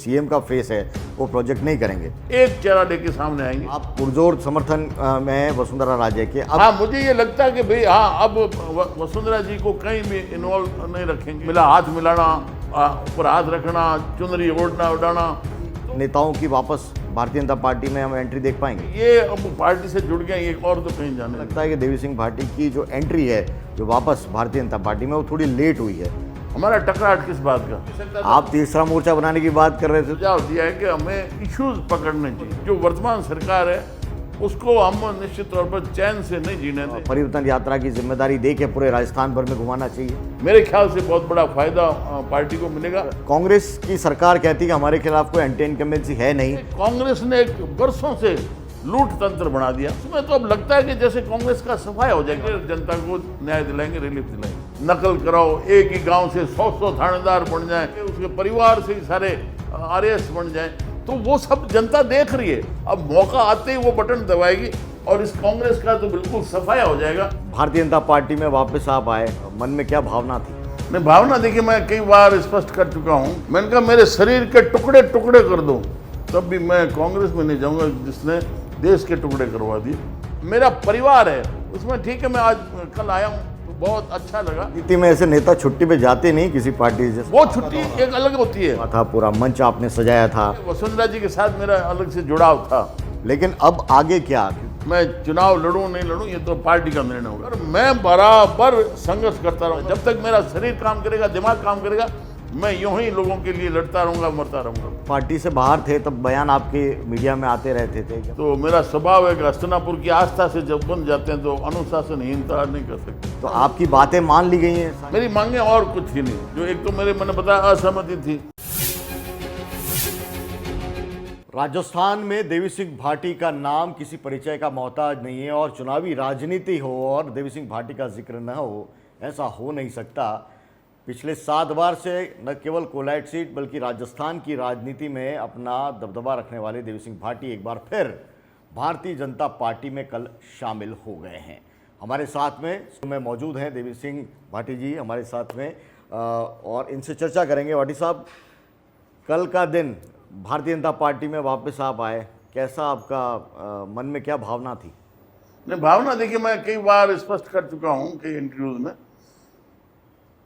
CM का face है वो प्रोजेक्ट नहीं करेंगे। एक चेहरा लेके सामने आएंगे। आप पुरजोर समर्थन में वसुंधरा राजे के। अब हाँ, मुझे ये लगता है कि भाई हाँ, अब वसुंधरा जी को कहीं भी इन्वॉल्व नहीं रखेंगे। मिला हाथ मिलाना, ऊपर हाथ रखना, चुनरी ओढ़ना उड़ाना। नेताओं की वापस भारतीय जनता पार्टी में हम एंट्री देख पाएंगे। ये अब पार्टी से जुड़ गए, एक और तो कहीं जाने लगता है कि देवी सिंह भाटी की जो एंट्री है जो वापस भारतीय जनता पार्टी में वो थोड़ी लेट हुई है। हमारा टकराहट किस बात का? आप तीसरा मोर्चा बनाने की बात कर रहे थे। सुझाव दिया है कि हमें इश्यूज पकड़ने चाहिए। जो वर्तमान सरकार है उसको हम निश्चित तौर पर चैन से नहीं जीने दें। परिवर्तन यात्रा की जिम्मेदारी दे के पूरे राजस्थान भर में घुमाना चाहिए। मेरे ख्याल से बहुत बड़ा फायदा पार्टी को मिलेगा। कांग्रेस की सरकार कहती है कि हमारे खिलाफ कोई एंटी इनकम्बेंसी है नहीं। कांग्रेस ने एक वर्षों से लूट तंत्र बना दिया। उसमें तो अब लगता है कि जैसे कांग्रेस का सफाया हो जाएगा, जनता को न्याय दिलाएंगे, रिलीफ दिलाएंगे। नकल कराओ, एक ही गांव से 100 थानेदार बन जाए, उसके परिवार से ही सारे आरएस बन जाए, तो वो सब जनता देख रही है। अब मौका आते ही वो बटन दबाएगी और इस कांग्रेस का तो बिल्कुल सफाया हो जाएगा। भारतीय जनता पार्टी में वापस आप आए, मन में क्या भावना थी? मैं भावना देखिए, मैं कई बार स्पष्ट कर चुका हूं। मैंने कहा मेरे शरीर के टुकड़े टुकड़े कर दो, तब भी मैं कांग्रेस में नहीं जाऊंगा जिसने देश के टुकड़े करवा दिए। मेरा परिवार है उसमें, ठीक है। मैं आज कल आया हूँ तो बहुत अच्छा लगा। नीति में ऐसे नेता छुट्टी पे जाते नहीं किसी पार्टी से। वो छुट्टी एक अलग होती है। था पूरा मंच आपने सजाया था। वसुंधरा जी के साथ मेरा अलग से जुड़ाव था। लेकिन अब आगे क्या? मैं चुनाव लड़ूं नहीं लड़ूं ये तो पार्टी का निर्णय होगा। और मैं बराबर संघर्ष करता रहूंगा। जब तक मेरा शरीर काम करेगा, दिमाग काम करेगा, मैं यूं ही लोगों के लिए लड़ता रहूंगा, मरता रहूंगा। पार्टी से बाहर थे तब बयान आपके मीडिया में आते रहते थे। तो मेरा स्वभाव है कि हस्तिनापुर की आस्था से जब बन जाते हैं तो अनुशासनहीनता नहीं कर सकते। तो आपकी बातें मान ली गई हैं। मेरी मांगे और कुछ ही नहीं। जो एक तो मेरे मैंने बताया असहमति थी। राजस्थान में देवी सिंह भाटी का नाम किसी परिचय का मोहताज नहीं है और चुनावी राजनीति हो और देवी सिंह भाटी का जिक्र न हो, ऐसा हो नहीं सकता। पिछले 7 बार से न केवल कोलाइट सीट बल्कि राजस्थान की राजनीति में अपना दबदबा रखने वाले देवी सिंह भाटी एक बार फिर भारतीय जनता पार्टी में कल शामिल हो गए हैं। हमारे साथ में मौजूद हैं देवी सिंह भाटी जी हमारे साथ में, और इनसे चर्चा करेंगे। भाटी साहब, कल का दिन भारतीय जनता पार्टी में वापस आप आए, कैसा आपका मन में क्या भावना थी? नहीं, भावना देखिए, मैं कई बार स्पष्ट कर चुका हूं कई इंटरव्यूज में।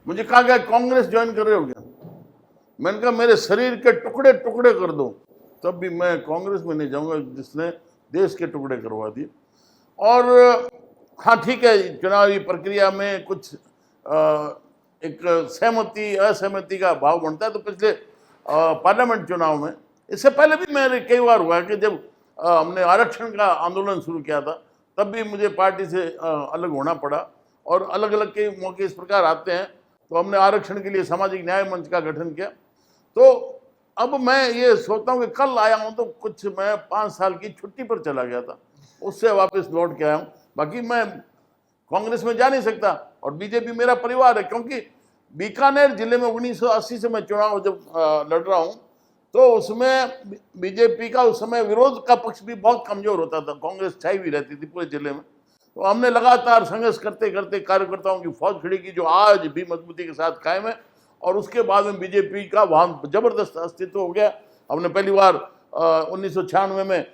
मुझे कहा गया कांग्रेस ज्वाइन कर रहे हो क्या? मैंने कहा मेरे शरीर के टुकड़े टुकड़े कर दो, तब भी मैं कांग्रेस में नहीं जाऊंगा जिसने देश के टुकड़े करवा दिए। और हाँ ठीक है, चुनावी प्रक्रिया में कुछ एक सहमति असहमति का भाव बनता है। तो पिछले पार्लियामेंट चुनाव में, इससे पहले भी मेरे कई बार हुआ कि जब हमने आरक्षण का आंदोलन शुरू किया था तब भी मुझे पार्टी से अलग होना पड़ा। और अलग अलग के मौके इस प्रकार आते हैं। तो हमने आरक्षण के लिए सामाजिक न्याय मंच का गठन किया। तो अब मैं ये सोचता हूँ कि कल आया हूँ तो कुछ मैं 5 साल की छुट्टी पर चला गया था, उससे वापस लौट के आया हूँ। बाकी मैं कांग्रेस में जा नहीं सकता और बीजेपी मेरा परिवार है, क्योंकि बीकानेर जिले में 1980 से मैं चुनाव जब लड़ रहा हूँ तो उसमें बीजेपी का उस समय विरोध का पक्ष भी बहुत कमजोर होता था। कांग्रेस छाई हुई रहती थी पूरे जिले में। तो हमने लगातार संघर्ष करते करते कार्यकर्ताओं की फौज खड़ी की, जो आज भी मजबूती के साथ कायम है। और उसके बाद में बीजेपी का वहाँ जबरदस्त अस्तित्व हो गया। हमने पहली बार 1996 में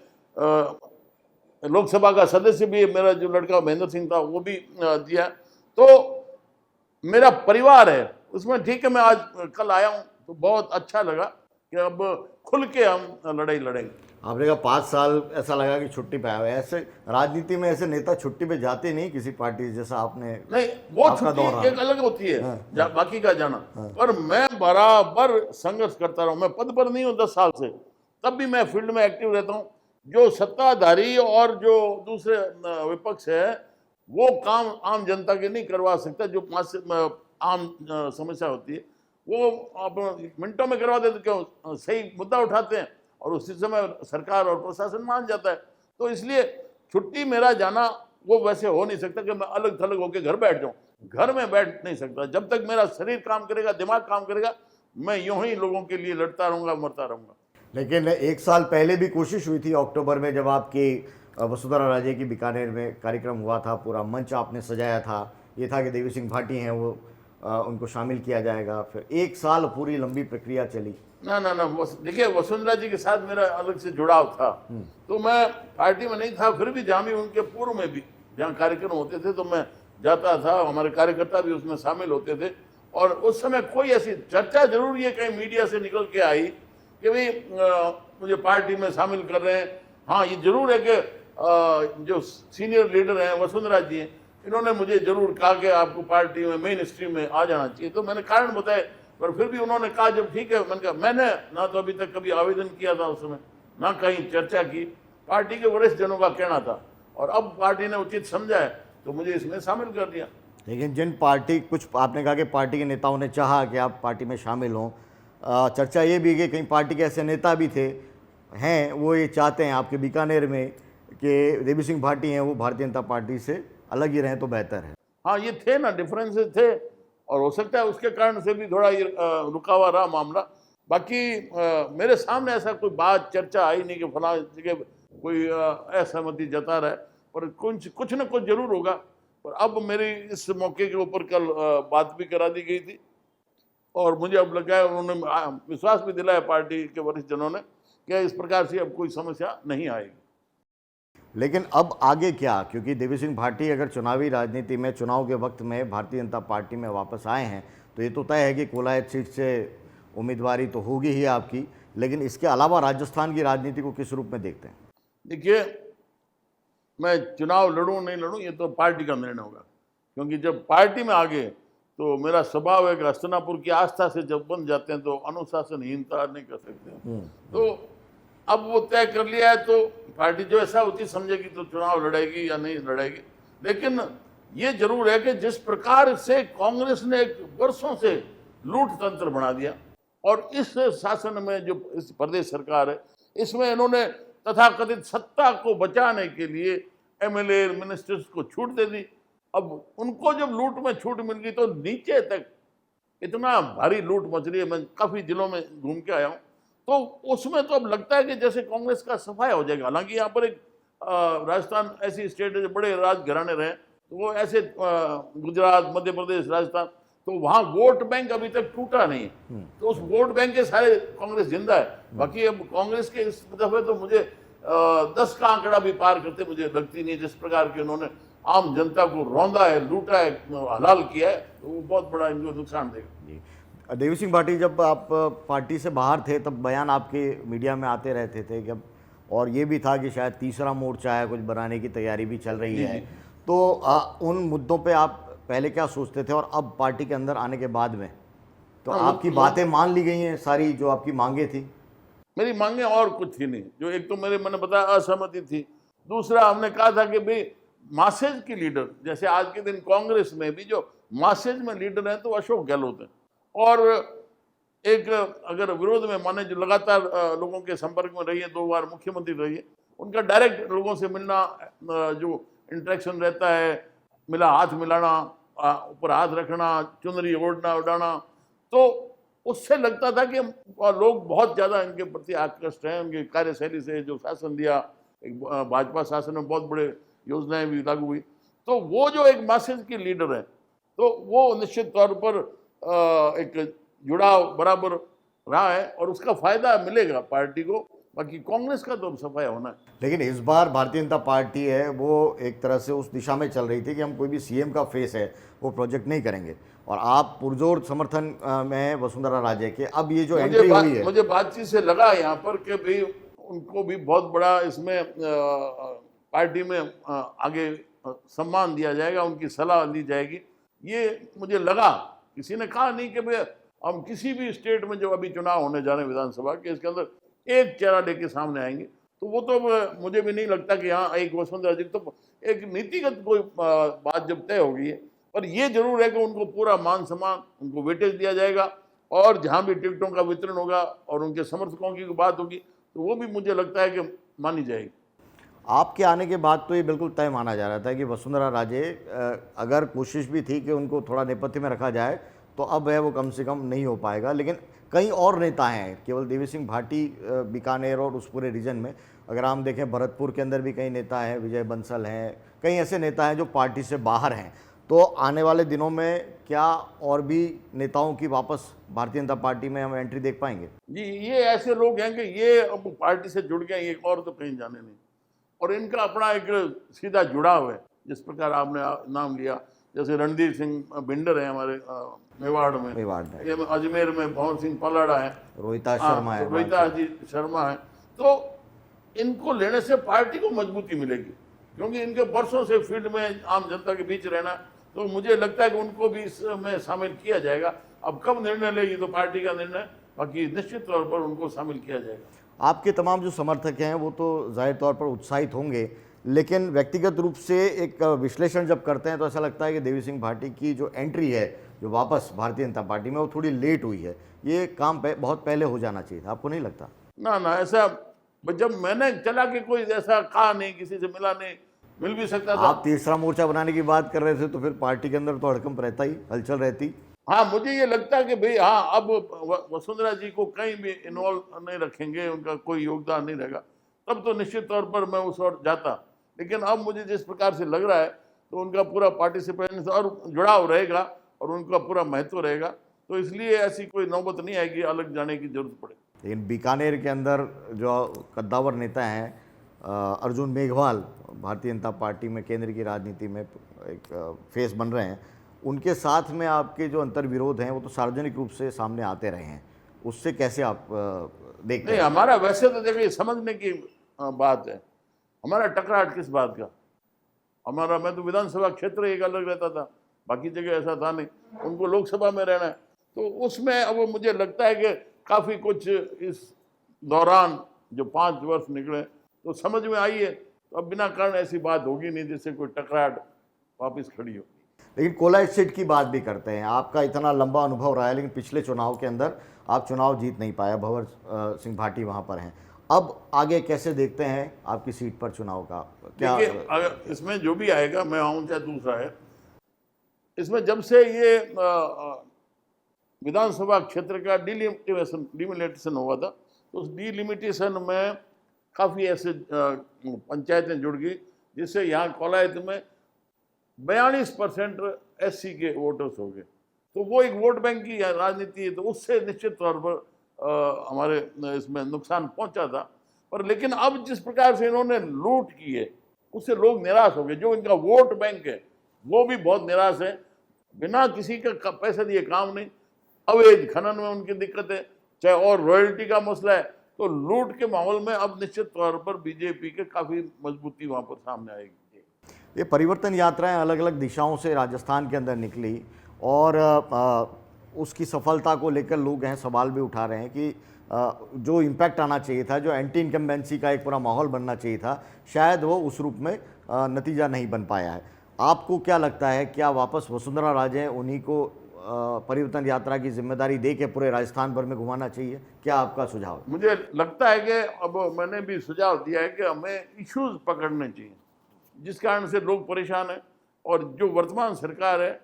लोकसभा का सदस्य भी, मेरा जो लड़का महेंद्र सिंह था वो भी दिया। तो मेरा परिवार है उसमें, ठीक है। मैं आज कल आया हूँ तो बहुत अच्छा लगा कि अब खुल के हम लड़ाई लड़ेंगे। आपने कहा 5 साल ऐसा लगा कि छुट्टी पे आए हुए। ऐसे राजनीति में ऐसे नेता छुट्टी पे जाते नहीं किसी पार्टी जैसा आपने। नहीं, वो छुट्टी एक अलग होती है। बाकी का जाना। पर मैं बराबर संघर्ष करता रहा हूं। मैं पद पर नहीं हूं 10 साल से, तब भी मैं फील्ड में एक्टिव रहता हूं। जो सत्ताधारी और जो दूसरे विपक्ष है वो काम आम जनता के नहीं करवा सकता। जो आम समस्या होती है वो आप मिनटों में करवा देते, क्यों? सही मुद्दा उठाते हैं और उसी समय सरकार और प्रशासन मान जाता है। तो इसलिए छुट्टी मेरा जाना वो वैसे हो नहीं सकता कि मैं अलग थलग होकर घर बैठ जाऊं। घर में बैठ नहीं सकता। जब तक मेरा शरीर काम करेगा, दिमाग काम करेगा, मैं यूं ही लोगों के लिए लड़ता रहूंगा, मरता रहूंगा। लेकिन 1 साल पहले भी कोशिश हुई थी अक्टूबर में, जब आपकी वसुंधरा राजे की बीकानेर में कार्यक्रम हुआ था, पूरा मंच आपने सजाया था। ये था कि देवी सिंह भाटी हैं वो उनको शामिल किया जाएगा। फिर 1 साल पूरी लंबी प्रक्रिया चली। ना ना ना, देखिए वसुंधरा जी के साथ मेरा अलग से जुड़ाव था। तो मैं पार्टी में नहीं था, फिर भी जहाँ भी उनके पूर्व में भी जहाँ कार्यक्रम होते थे तो मैं जाता था, हमारे कार्यकर्ता भी उसमें शामिल होते थे। और उस समय कोई ऐसी चर्चा जरूर ये कहीं मीडिया से निकल के आई कि भाई मुझे पार्टी में शामिल कर रहे हैं। हाँ, ये जरूर है कि जो सीनियर लीडर हैं वसुंधरा जी हैं, इन्होंने मुझे जरूर कहा कि आपको पार्टी में मेन स्ट्रीम में आ जाना चाहिए। तो मैंने कारण बताए, पर फिर भी उन्होंने कहा जब ठीक है। मैंने कहा मैंने ना तो अभी तक कभी आवेदन किया था उस समय, ना कहीं चर्चा की, पार्टी के वरिष्ठ जनों का कहना था। और अब पार्टी ने उचित समझा है तो मुझे इसमें शामिल कर दिया। लेकिन जिन पार्टी कुछ आपने कहा कि पार्टी के नेताओं ने चाहा कि आप पार्टी में शामिल हों, चर्चा ये भी कि कहीं पार्टी के ऐसे नेता भी थे हैं वो ये चाहते हैं आपके बीकानेर में कि देवी सिंह भाटी हैं वो भारतीय जनता पार्टी से अलग ही रहें तो बेहतर है। हाँ, ये थे ना, डिफरेंसेस थे, और हो सकता है उसके कारण से भी थोड़ा ये रुका हुआ रहा मामला। बाकी मेरे सामने ऐसा कोई बात चर्चा आई नहीं कि फला जगह कोई असहमति जता रहा है, पर कुछ न कुछ जरूर होगा। पर अब मेरी इस मौके के ऊपर कल बात भी करा दी गई थी, और मुझे अब लगा है उन्होंने विश्वास भी दिलाया पार्टी के वरिष्ठ जनों ने कि इस प्रकार से अब कोई समस्या नहीं आएगी। लेकिन अब आगे क्या, क्योंकि देवी सिंह भाटी अगर चुनावी राजनीति में चुनाव के वक्त में भारतीय जनता पार्टी में वापस आए हैं तो ये तो तय है कि कोलायत सीट से उम्मीदवारी तो होगी ही आपकी, लेकिन इसके अलावा राजस्थान की राजनीति को किस रूप में देखते हैं? देखिए, मैं चुनाव लड़ूं नहीं लड़ूं ये तो पार्टी का निर्णय होगा, क्योंकि जब पार्टी में आ गए तो मेरा स्वभाव है कि हस्तिनापुर की आस्था से जब बन जाते हैं तो अनुशासनहीनता नहीं कर सकते। तो अब वो तय कर लिया है तो पार्टी जो ऐसा उचित समझेगी तो चुनाव लड़ेगी या नहीं लड़ेगी। लेकिन ये जरूर है कि जिस प्रकार से कांग्रेस ने वर्षों से लूट तंत्र बना दिया, और इस शासन में जो इस प्रदेश सरकार है इसमें इन्होंने तथाकथित सत्ता को बचाने के लिए एमएलए मिनिस्टर्स को छूट दे दी। अब उनको जब लूट में छूट मिल गई तो नीचे तक इतना भारी लूट मच रही है। मैं काफी जिलों में घूम के आया हूँ, तो उसमें तो अब लगता है कि जैसे कांग्रेस का सफाया हो जाएगा। हालांकि यहाँ पर एक राजस्थान ऐसी स्टेट है जो बड़े राजघराने रहे, तो वो ऐसे गुजरात, मध्य प्रदेश, राजस्थान, तो वहां वोट बैंक अभी तक टूटा नहीं है। तो उस वोट बैंक के सारे कांग्रेस जिंदा है। बाकी अब कांग्रेस के इस दफे तो मुझे 10 का आंकड़ा भी पार करते मुझे लगती नहीं। जिस प्रकार के उन्होंने आम जनता को रौंदा है, लूटा है, हलाल किया है, तो वो बहुत बड़ा इनको नुकसान देगा। जी, देवी सिंह भाटी जब आप पार्टी से बाहर थे तब बयान आपके मीडिया में आते रहते थे कि अब, और ये भी था कि शायद तीसरा मोर्चा है, कुछ बनाने की तैयारी भी चल रही है। तो उन मुद्दों पे आप पहले क्या सोचते थे और अब पार्टी के अंदर आने के बाद में तो आपकी बातें मान ली गई हैं सारी जो आपकी मांगे थी? मेरी मांगे और कुछ थी नहीं। जो एक तो मैंने बताया असहमति थी, दूसरा हमने कहा था कि भाई मासेज की लीडर, जैसे आज के दिन कांग्रेस में भी जो मासेज में लीडर हैं तो अशोक गहलोत हैं, और एक अगर विरोध में माने जो लगातार लोगों के संपर्क में रही है, 2 बार मुख्यमंत्री रही है, उनका डायरेक्ट लोगों से मिलना, जो इंटरेक्शन रहता है, हाथ मिलाना, ऊपर हाथ रखना, चुनरी ओढ़ना उड़ाना, तो उससे लगता था कि लोग बहुत ज़्यादा इनके प्रति आकृष्ट हैं। उनकी कार्यशैली से जो शासन दिया, एक भाजपा शासन में बहुत बड़े योजनाएं भी लागू हुई, तो वो जो एक मैसेज की लीडर है तो वो निश्चित तौर पर एक जुड़ाव बराबर रहा है, और उसका फायदा मिलेगा पार्टी को। बाकी कांग्रेस का तो सफाया होना है। लेकिन इस बार भारतीय जनता पार्टी है वो एक तरह से उस दिशा में चल रही थी कि हम कोई भी सीएम का फेस है वो प्रोजेक्ट नहीं करेंगे, और आप पुरजोर समर्थन में वसुंधरा राजे के। अब ये जो एंट्री हुई है, मुझे बातचीत से लगा यहाँ पर कि भाई उनको भी बहुत बड़ा इसमें पार्टी में आगे सम्मान दिया जाएगा, उनकी सलाह ली जाएगी। ये मुझे लगा, किसी ने कहा नहीं कि भाई हम किसी भी स्टेट में जो अभी चुनाव होने जा रहे हैं विधानसभा के, इसके अंदर एक चेहरा लेके सामने आएंगे, तो वो तो मुझे भी नहीं लगता कि यहाँ एक वसुंधरा जी, तो एक नीतिगत कोई बात जब तय होगी है। पर ये जरूर है कि उनको पूरा मान सम्मान, उनको वेटेज दिया जाएगा, और जहाँ भी टिकटों का वितरण होगा और उनके समर्थकों की बात होगी तो वो भी मुझे लगता है कि मानी जाएगी। आपके आने के बाद तो ये बिल्कुल तय माना जा रहा था कि वसुंधरा राजे, अगर कोशिश भी थी कि उनको थोड़ा नेपथ्य में रखा जाए तो अब है वो कम से कम नहीं हो पाएगा। लेकिन कई और नेता हैं, केवल देवी सिंह भाटी बीकानेर और उस पूरे रीजन में अगर हम देखें, भरतपुर के अंदर भी कई नेता हैं, विजय बंसल हैं, कई ऐसे नेता हैं जो पार्टी से बाहर हैं। तो आने वाले दिनों में क्या और भी नेताओं की वापस भारतीय जनता पार्टी में हम एंट्री देख पाएंगे? जी, ये ऐसे लोग हैं कि ये अब पार्टी से जुड़ गए, ये और तो कहीं जाने नहीं, और इनका अपना एक सीधा जुड़ाव है। जिस प्रकार आपने नाम लिया, जैसे रणधीर सिंह भिंडर है हमारे मेवाड़ में, मेवाड़ में। ये अजमेर में भंवर सिंह पलाड़ा है, रोहिता शर्मा है, रोहिता जी शर्मा है। तो इनको लेने से पार्टी को मजबूती मिलेगी, क्योंकि इनके वर्षों से फील्ड में आम जनता के बीच रहना, तो मुझे लगता है कि उनको भी इसमें शामिल किया जाएगा। अब कब निर्णय लेगी तो पार्टी का निर्णय, बाकी निश्चित तौर पर उनको शामिल किया जाएगा। आपके तमाम जो समर्थक हैं वो तो जाहिर तौर पर उत्साहित होंगे, लेकिन व्यक्तिगत रूप से एक विश्लेषण जब करते हैं तो ऐसा लगता है कि देवी सिंह भाटी की जो एंट्री है, जो वापस भारतीय जनता पार्टी में, वो थोड़ी लेट हुई है। ये काम बहुत पहले हो जाना चाहिए था, आपको नहीं लगता? ना, ऐसा जब मैंने चला कि कोई ऐसा कहा नहीं, किसी से मिला नहीं, मिल भी सकता था। आप तीसरा मोर्चा बनाने की बात कर रहे थे, तो फिर पार्टी के अंदर तो हड़कंप रहता ही, हलचल रहती। हाँ, मुझे ये लगता है कि भाई हाँ, अब वसुंधरा जी को कहीं भी इन्वॉल्व नहीं रखेंगे, उनका कोई योगदान नहीं रहेगा, तब तो निश्चित तौर पर मैं उस ओर जाता। लेकिन अब मुझे जिस प्रकार से लग रहा है, तो उनका पूरा पार्टिसिपेशन और जुड़ाव रहेगा और उनका पूरा महत्व रहेगा, तो इसलिए ऐसी कोई नौबत नहीं आएगी अलग जाने की जरूरत पड़े। लेकिन बीकानेर के अंदर जो कद्दावर नेता हैं अर्जुन मेघवाल, भारतीय जनता पार्टी में केंद्र की राजनीति में एक फेस बन रहे हैं, उनके साथ में आपके जो अंतर्विरोध हैं वो तो सार्वजनिक रूप से सामने आते रहे हैं, उससे कैसे आप देखते नहीं, हैं? हमारा वैसे तो देखिए समझने की बात है, हमारा टकराहट किस बात का? हमारा, मैं तो विधानसभा क्षेत्र एक अलग रहता था, बाकी जगह ऐसा था नहीं, उनको लोकसभा में रहना है, तो उसमें अब मुझे लगता है कि काफ़ी कुछ इस दौरान जो 5 वर्ष निकले तो समझ में आई है, तो अब बिना कारण ऐसी बात होगी नहीं जिससे कोई टकराहट वापस खड़ी हो। लेकिन कोलाइट सीट की बात भी करते हैं, आपका इतना लंबा अनुभव रहा है, लेकिन पिछले चुनाव के अंदर आप चुनाव जीत नहीं पाया, भंवर सिंह भाटी वहाँ पर हैं। अब आगे कैसे देखते हैं आपकी सीट पर चुनाव का? क्या देखिए, अगर इसमें जो भी आएगा, मैं आऊँ चाहे दूसरा है, इसमें जब से ये विधानसभा क्षेत्र का डिलिमिटेशन हुआ था, तो उस डिलिमिटेशन में काफ़ी ऐसे पंचायतें जुड़ गई, जिससे यहाँ कोलायत में 42% SC के वोटर्स हो गए। तो वो एक वोट बैंक की राजनीति है, तो उससे निश्चित तौर पर हमारे इसमें नुकसान पहुंचा था। पर लेकिन अब जिस प्रकार से इन्होंने लूट की है, उससे लोग निराश हो गए। जो इनका वोट बैंक है वो भी बहुत निराश है, बिना किसी का पैसा दिए काम नहीं, अवैध खनन में उनकी दिक्कत है, चाहे और रॉयल्टी का मसला है, तो लूट के माहौल में अब निश्चित तौर पर बीजेपी के काफ़ी मजबूती वहाँ पर सामने आएगी। ये परिवर्तन यात्राएं अलग अलग दिशाओं से राजस्थान के अंदर निकली और उसकी सफलता को लेकर लोग हैं सवाल भी उठा रहे हैं कि जो इम्पैक्ट आना चाहिए था, जो एंटी इनकम्बेंसी का एक पूरा माहौल बनना चाहिए था, शायद वो उस रूप में नतीजा नहीं बन पाया है। आपको क्या लगता है, क्या वापस वसुंधरा राजे उन्हीं को परिवर्तन यात्रा की जिम्मेदारी दे के पूरे राजस्थान भर में घुमाना चाहिए? क्या आपका सुझाव है? मुझे लगता है कि अब मैंने भी सुझाव दिया है कि हमें इश्यूज पकड़ने चाहिए जिस कारण से लोग परेशान हैं, और जो वर्तमान सरकार है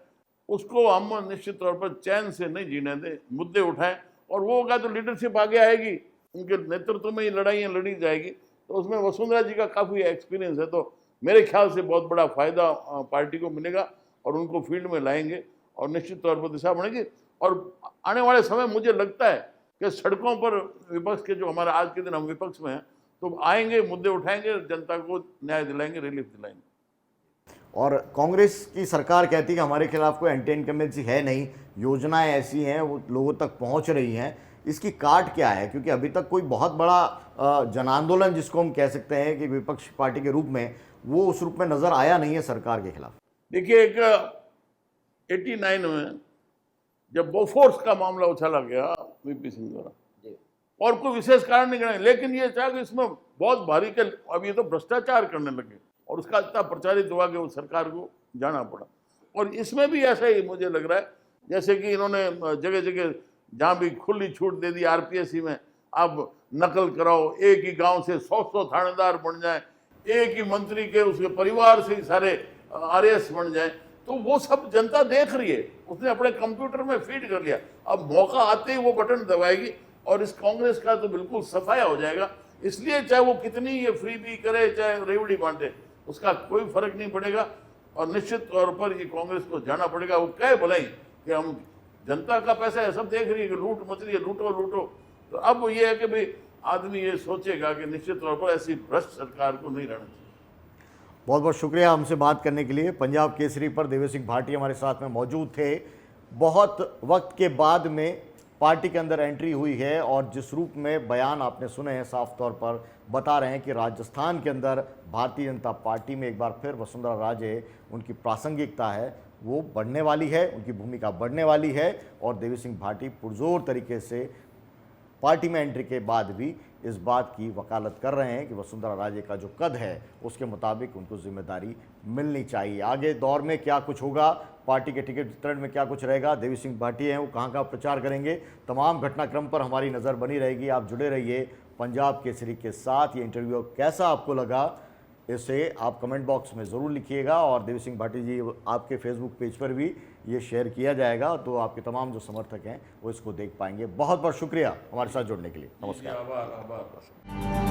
उसको हम निश्चित तौर पर चैन से नहीं जीने दें, मुद्दे उठाएं, और वो होगा तो लीडरशिप आगे आएगी, उनके नेतृत्व में ये लड़ाइयाँ लड़ी जाएगी। तो उसमें वसुंधरा जी का काफ़ी एक्सपीरियंस है, तो मेरे ख्याल से बहुत बड़ा फायदा पार्टी को मिलेगा और उनको फील्ड में लाएंगे और निश्चित तौर पर दिशा बनेगी। और आने वाले समय मुझे लगता है कि सड़कों पर विपक्ष के, जो हमारा आज के दिन हम विपक्ष में हैं, तो आएंगे, मुद्दे उठाएंगे, जनता को न्याय दिलाएंगे, रिलीफ दिलाएंगे। और कांग्रेस की सरकार कहती है कि हमारे खिलाफ कोई एंटी इनकम्बेंसी है नहीं, योजनाएं ऐसी हैं वो लोगों तक पहुंच रही हैं, इसकी काट क्या है? क्योंकि अभी तक कोई बहुत बड़ा जन आंदोलन जिसको हम कह सकते हैं कि विपक्ष पार्टी के रूप में, वो उस रूप में नजर आया नहीं है सरकार के खिलाफ। देखिए, एक 89 में जब बोफोर्स का मामला उछाला गया VP सिंह द्वारा, और कोई विशेष कारण नहीं गिनाए, लेकिन ये था कि इसमें बहुत भारी के अब ये तो भ्रष्टाचार करने लगे और उसका इतना प्रचारित हुआ कि वो सरकार को जाना पड़ा। और इसमें भी ऐसा ही मुझे लग रहा है, जैसे कि इन्होंने जगह जगह जहाँ भी खुली छूट दे दी RPSC में, अब नकल कराओ, एक ही गांव से 100 थानेदार बन जाए, एक ही मंत्री के उसके परिवार से ही सारे RS बन जाए, तो वो सब जनता देख रही है, उसने अपने कंप्यूटर में फीड कर लिया। अब मौका आते ही वो बटन दबाएगी और इस कांग्रेस का तो बिल्कुल सफाया हो जाएगा। इसलिए चाहे वो कितनी ये फ्री भी करे, चाहे रेवड़ी बांटे, उसका कोई फर्क नहीं पड़ेगा। और निश्चित तौर पर ये कांग्रेस को जाना पड़ेगा। वो कहे भले ही कि हम जनता का पैसा है, सब देख रही है कि लूट मच रही है, लूटो लूटो। तो अब ये है कि भाई आदमी ये सोचेगा कि निश्चित तौर पर ऐसी भ्रष्ट सरकार को नहीं रहना चाहिए। बहुत बहुत शुक्रिया हमसे बात करने के लिए। पंजाब केसरी पर देवेश सिंह भाटी हमारे साथ में मौजूद थे। बहुत वक्त के बाद में पार्टी के अंदर एंट्री हुई है और जिस रूप में बयान आपने सुने हैं साफ तौर पर बता रहे हैं कि राजस्थान के अंदर भारतीय जनता पार्टी में एक बार फिर वसुंधरा राजे उनकी प्रासंगिकता है वो बढ़ने वाली है, उनकी भूमिका बढ़ने वाली है और देवेश सिंह भाटी पुरजोर तरीके से पार्टी में एंट्री के बाद भी इस बात की वकालत कर रहे हैं कि वसुंधरा राजे का जो कद है उसके मुताबिक उनको जिम्मेदारी मिलनी चाहिए। आगे दौर में क्या कुछ होगा, पार्टी के टिकट वितरण में क्या कुछ रहेगा, देवेश सिंह भाटी हैं वो कहाँ प्रचार करेंगे, तमाम घटनाक्रम पर हमारी नज़र बनी रहेगी। आप जुड़े रहिए पंजाब केसरी के साथ। ये इंटरव्यू कैसा आपको लगा इसे आप कमेंट बॉक्स में ज़रूर लिखिएगा और देवेश सिंह भाटी जी आपके फेसबुक पेज पर भी ये शेयर किया जाएगा तो आपके तमाम जो समर्थक हैं वो इसको देख पाएंगे। बहुत बहुत शुक्रिया हमारे साथ जुड़ने के लिए। नमस्कार। आभार।